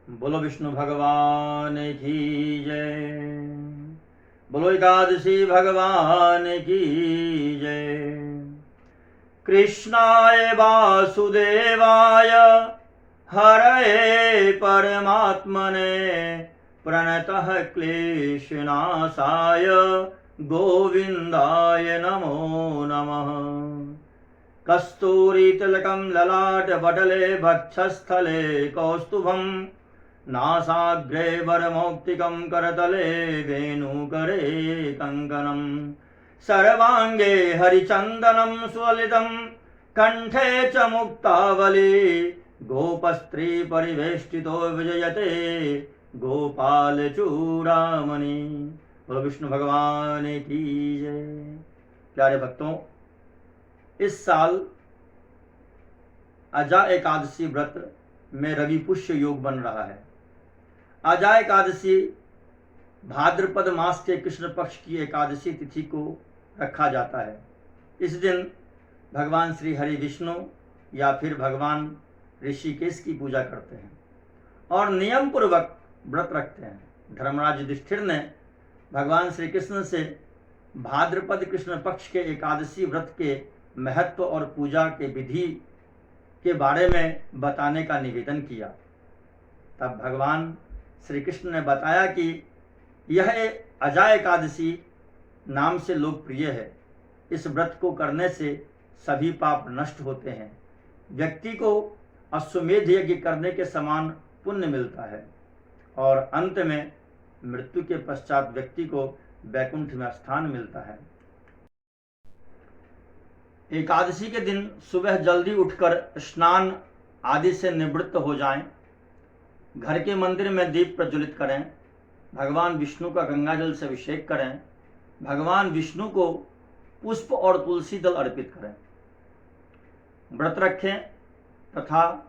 बोलो विष्णु भगवान की जय। बोलो एकादशी भगवान की जय। कृष्णाय वासुदेवाय हरये परमात्मने प्रणतः क्लेशनाशाय गोविन्दाय नमो नमः। कस्तूरीतिलकं ललाटपटले वक्षस्थले कौस्तुभं नासाग्रे वरमौक्तिकं करतले वेणुकरे कङ्कणं सर्वाङ्गे हरिचन्दनं स्वलितं कण्ठे च मुक्तावली गोपस्त्रीपरिवेष्टितो विजयते गोपालचूड़ामणि। बोलो विष्णु भगवान की जय। प्यारे भक्तों, इस साल अजा एकादशी व्रत में रवि पुष्य योग बन रहा है। अजा एकादशी भाद्रपद मास के कृष्ण पक्ष की एकादशी तिथि को रखा जाता है। इस दिन भगवान श्री हरि विष्णु या फिर भगवान ऋषिकेश की पूजा करते हैं और नियम पूर्वक व्रत रखते हैं। धर्मराज युधिष्ठिर ने भगवान श्री कृष्ण से भाद्रपद कृष्ण पक्ष के एकादशी व्रत के महत्व और पूजा के विधि के बारे में बताने का निवेदन किया। तब भगवान श्री कृष्ण ने बताया कि यह अजा एकादशी नाम से लोकप्रिय है। इस व्रत को करने से सभी पाप नष्ट होते हैं। व्यक्ति को अश्वमेध यज्ञ करने के समान पुण्य मिलता है और अंत में मृत्यु के पश्चात व्यक्ति को वैकुंठ में स्थान मिलता है। एकादशी के दिन सुबह जल्दी उठकर स्नान आदि से निवृत्त हो जाएं। घर के मंदिर में दीप प्रज्वलित करें। भगवान विष्णु का गंगाजल से अभिषेक करें। भगवान विष्णु को पुष्प और तुलसी दल अर्पित करें। व्रत रखें तथा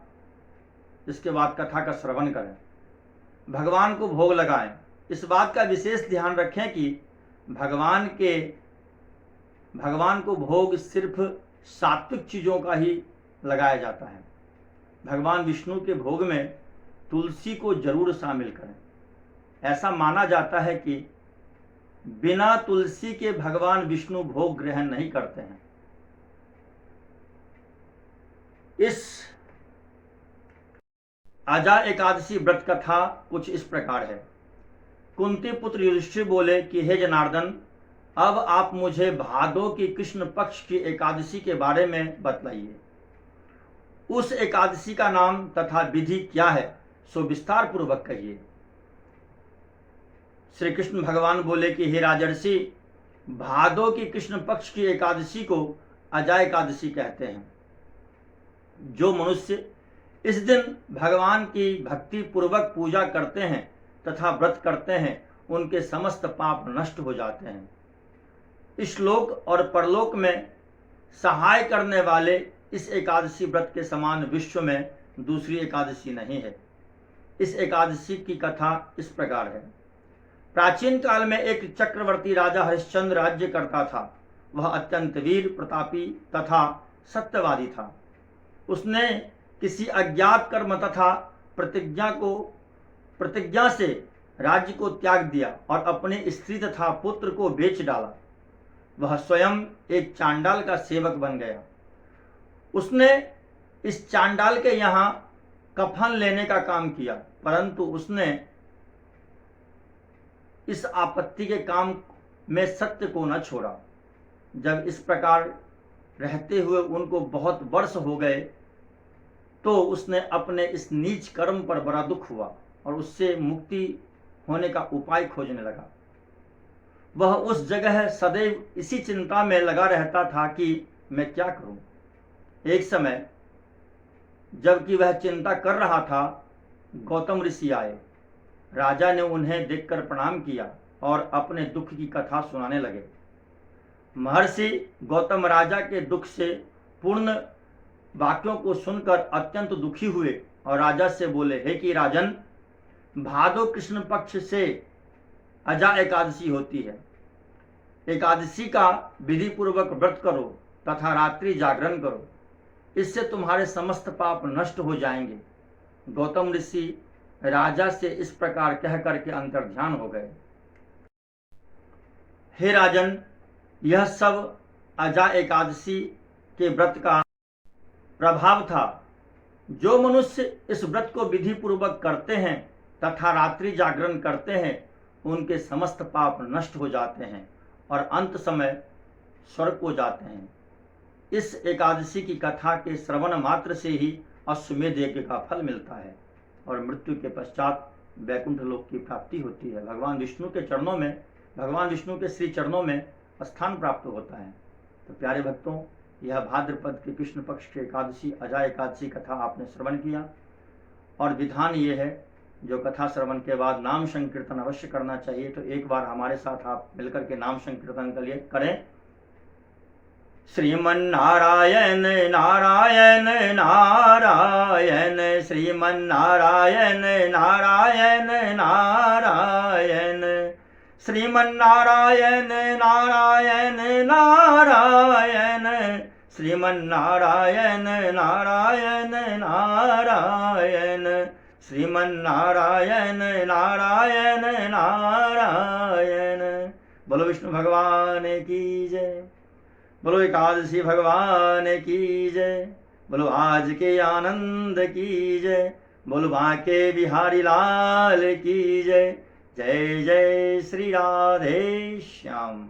इसके बाद कथा का श्रवण करें। भगवान को भोग लगाएं। इस बात का विशेष ध्यान रखें कि भगवान को भोग सिर्फ सात्विक चीज़ों का ही लगाया जाता है। भगवान विष्णु के भोग में तुलसी को जरूर शामिल करें। ऐसा माना जाता है कि बिना तुलसी के भगवान विष्णु भोग ग्रहण नहीं करते हैं। इस अजा एकादशी व्रत कथा कुछ इस प्रकार है। कुंती पुत्र युधिष्ठिर बोले कि हे जनार्दन, अब आप मुझे भादो की कृष्ण पक्ष की एकादशी के बारे में बतलाइए। उस एकादशी का नाम तथा विधि क्या है, सो विस्तार पूर्वक कहिए। श्री कृष्ण भगवान बोले कि हे राजर्षि, भादो की कृष्ण पक्ष की एकादशी को अजा एकादशी कहते हैं। जो मनुष्य इस दिन भगवान की भक्ति पूर्वक पूजा करते हैं तथा व्रत करते हैं, उनके समस्त पाप नष्ट हो जाते हैं। इस लोक और परलोक में सहाय करने वाले इस एकादशी व्रत के समान विश्व में दूसरी एकादशी नहीं है। इस एकादशी की कथा इस प्रकार है। प्राचीन काल में एक चक्रवर्ती राजा हरिश्चंद्र राज्य करता था। वह अत्यंत वीर प्रतापी तथा सत्यवादी था। उसने किसी अज्ञात कर्म तथा प्रतिज्ञा से राज्य को त्याग दिया और अपनी स्त्री तथा पुत्र को बेच डाला। वह स्वयं एक चांडाल का सेवक बन गया। उसने इस चांडाल के यहाँ कफन लेने का काम किया, परंतु उसने इस आपत्ति के काम में सत्य को न छोड़ा। जब इस प्रकार रहते हुए उनको बहुत वर्ष हो गए तो उसने अपने इस नीच कर्म पर बड़ा दुख हुआ और उससे मुक्ति होने का उपाय खोजने लगा। वह उस जगह सदैव इसी चिंता में लगा रहता था कि मैं क्या करूं। एक समय जबकि वह चिंता कर रहा था, गौतम ऋषि आए। राजा ने उन्हें देखकर प्रणाम किया और अपने दुख की कथा सुनाने लगे। महर्षि गौतम राजा के दुख से पूर्ण वाक्यों को सुनकर अत्यंत दुखी हुए और राजा से बोले, हे कि राजन, भादो कृष्ण पक्ष से अजा एकादशी होती है। एकादशी का विधि पूर्वक व्रत करो तथा रात्रि जागरण करो। इससे तुम्हारे समस्त पाप नष्ट हो जाएंगे। गौतम ऋषि राजा से इस प्रकार कह करके अंतर्ध्यान हो गए। हे राजन, यह सब अजा एकादशी के व्रत का प्रभाव था। जो मनुष्य इस व्रत को विधि पूर्वक करते हैं तथा रात्रि जागरण करते हैं, उनके समस्त पाप नष्ट हो जाते हैं और अंत समय स्वर्ग को जाते हैं। इस एकादशी की कथा के श्रवण मात्र से ही अश्वमेध यज्ञ का फल मिलता है और मृत्यु के पश्चात वैकुंठ लोक की प्राप्ति होती है। भगवान विष्णु के चरणों में, भगवान विष्णु के श्री चरणों में स्थान प्राप्त होता है। तो प्यारे भक्तों, यह भाद्रपद के कृष्ण पक्ष की एकादशी अजा एकादशी कथा आपने श्रवण किया और विधान ये है, जो कथा श्रवण के बाद नाम संकीर्तन अवश्य करना चाहिए। तो एक बार हमारे साथ आप मिलकर के नाम संकीर्तन के लिए करें। श्रीमन्नारायण नारायण नारायण, श्रीमन्नारायण नारायण नारायण, श्रीमन्नारायण नारायण नारायण, श्रीमन्नारायण नारायण नारायण, श्रीमन्नारायण नारायण नारायण। बोलो विष्णु भगवान की जय, बोलो एकादशी भगवान की जय, बोलो आज के आनंद की जय, बोलो बांके बिहारी लाल की जय। जय जय श्री राधे श्याम।